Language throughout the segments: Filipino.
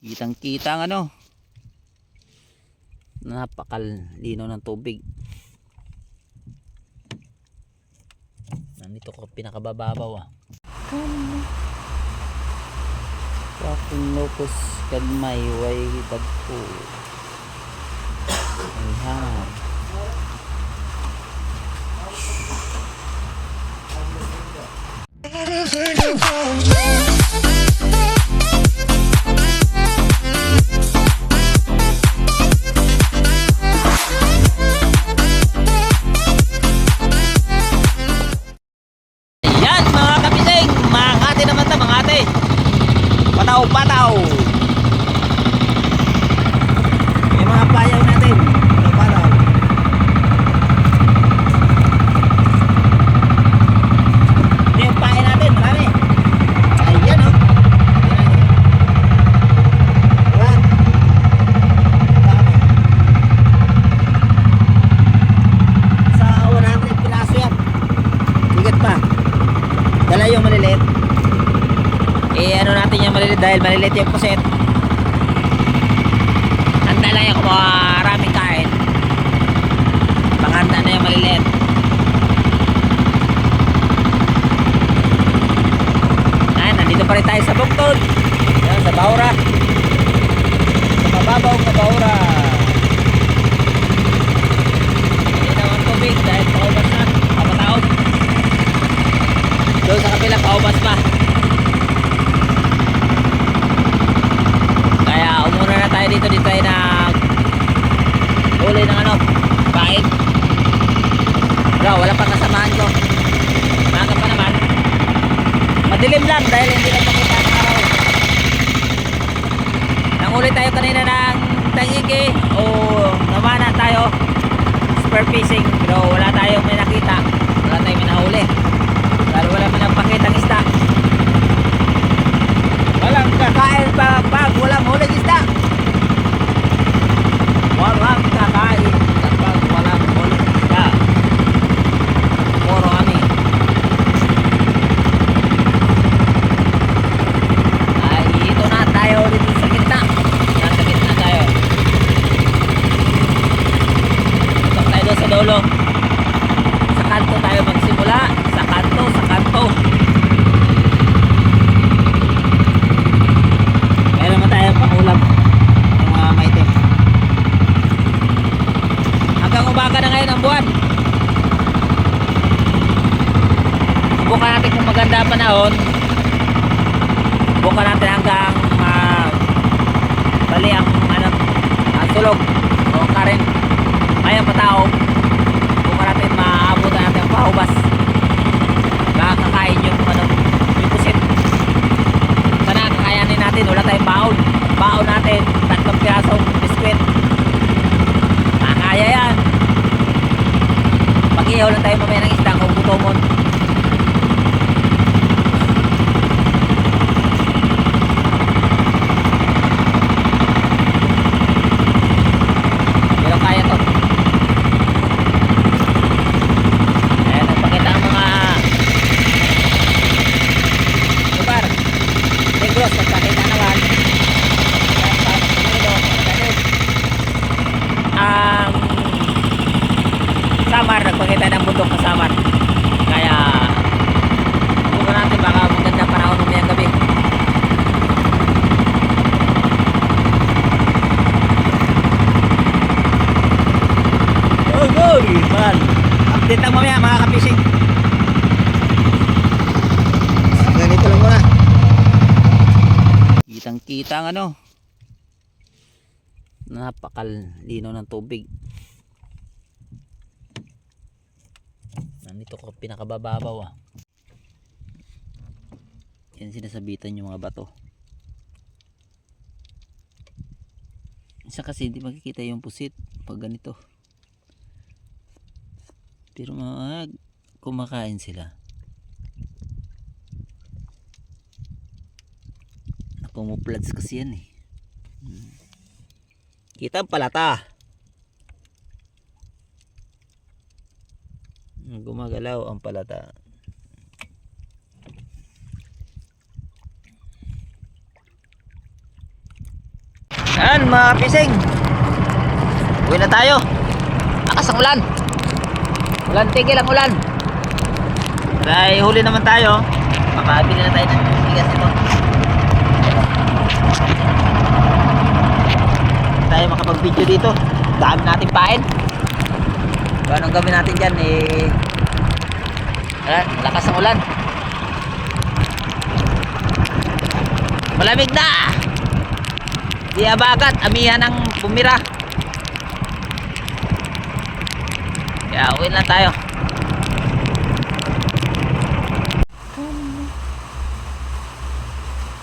Kitang kita ang ano, napakalino ng tubig. Nandito ko pinakabababaw Kapag locus kagmay way dagko. Ayan. Ayan mga kapising, mga ate naman ta mga ate. Pataw-pataw. Yung mga payaw natin. Pataw-pataw. Yung pain natin, marami. Ayan o. Ayan. Sa 100 piraso yan. Bigat pa. Dala yung maliliit. Ano natin yung maliliit dahil maliliit yung puset. Handa lang yung maraming kain. Panghanda na yung maliliit. Ayan, nandito pa rin tayo sa bugtod. Ayan, sa Baura. Sa mababaw sa Baura. Ayan ang tubig dahil paubas na. Kapataog. Doon sa kapila paubas pa. Dito tayo nag uli ng ano, pain. Wala pang kasamahan ko. Maga pa naman. Madilim lang dahil hindi lang makita ng araw. Nanguli tayo kanina ng tangiki o namana tayo spur fishing, pero wala tayong may nakita. Wala tayong may nahuli dahil wala may napakitang isda. Walang kakain pag walang huling isda. Walang kakain kapag walang huling isda. Puro kami. Ay, ito na tayo dito sa gitna. Nasa gitna tayo. Ito tayo doon sa dulo. Sa kanto tayo magsimula. Sa kanto, sa kanto. Meron naman tayo pangulam ng mga maitim. Hanggang umaga na ngayon ang buwan. Subukan natin kung maganda ang panahon. Subukan natin hanggang bali ang sulog o karin. Ngayon patao. Subukan natin maabutan natin ang pahubas. Kakain yung yung pusit. Sana kakayanin natin. Wala tayong baon. Baon natin 3 pirasong biskwit. Kaya yan. Pag-ihaw lang tayo mamaya ng isda kung butomon. Pero kaya to. Ayan, nagpakita ang mga lugar. Negros, nagpakita naman. Samar, nagpakita ng bundok sa Samar. Kaya bukan natin baka maganda panahon umayang gabi. Okay man, update lang mamaya mga kapising. Ganito lang muna. Kitang kita ang ano, napakalino ng tubig. Nandito ko pinakabababaw Yan sinasabitan yung mga bato. Isa kasi hindi makikita yung pusit pag ganito. Pero kumakain sila. Nakumuplads kasi yan eh. Kita ang palata. Gumagalaw ang palata. Yan mga pising. Uwi na tayo. Lakas ang ulan. Ulan, tigil ang ulan. Dahil huli naman tayo. Makabili na tayo ng bigas ito. Tayo makapag-video dito. Dami natin pain. Anong gawin natin dyan eh. Lakas ng ulan. Malamig na. Di abagat, amihan ng bumira. Kaya uwi lang tayo.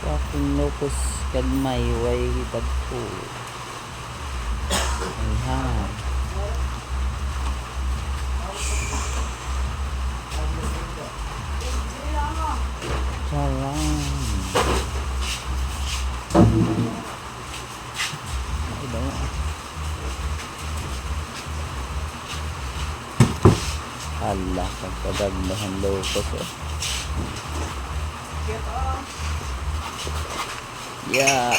Fucking locos kadmay way bagpo. Ayan. Charan. Allah, pagkagagmahan locos oh. Yeah.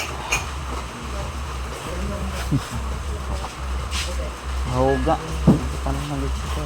Hauga. Ito pa naman malit ito.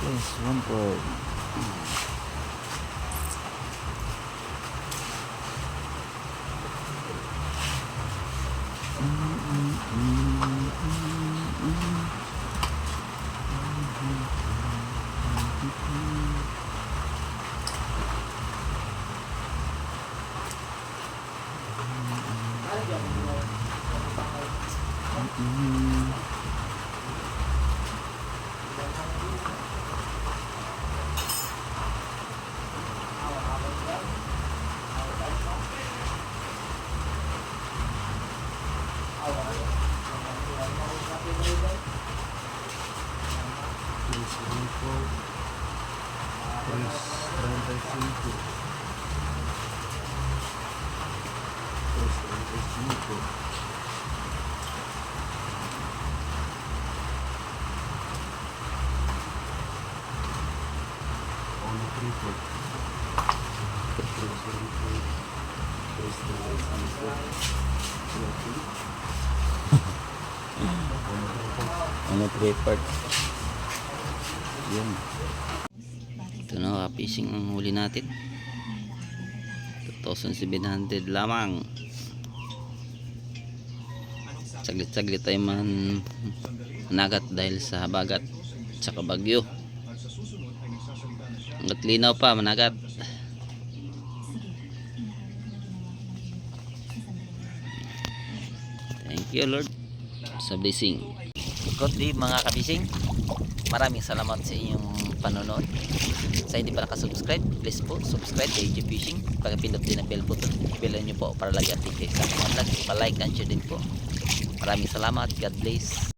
Yes, one bird. Ano 3 parts. Yun. Ito na fishing ang huli natin. 2,700 lamang. Saglit-saglit tayo managat dahil sa habagat tsaka bagyo. Hanggat linaw pa managat. Thank you Lord sa blessing. Good day mga kabising. Maraming salamat sa inyong panonood. Sa hindi pa nakasubscribe, please po subscribe kay AJ Fishing. Pagpindot din ang bell button, i-bell nyo po para lagi update sa mga vlog. Pa-like and share din po. Maraming salamat. God bless.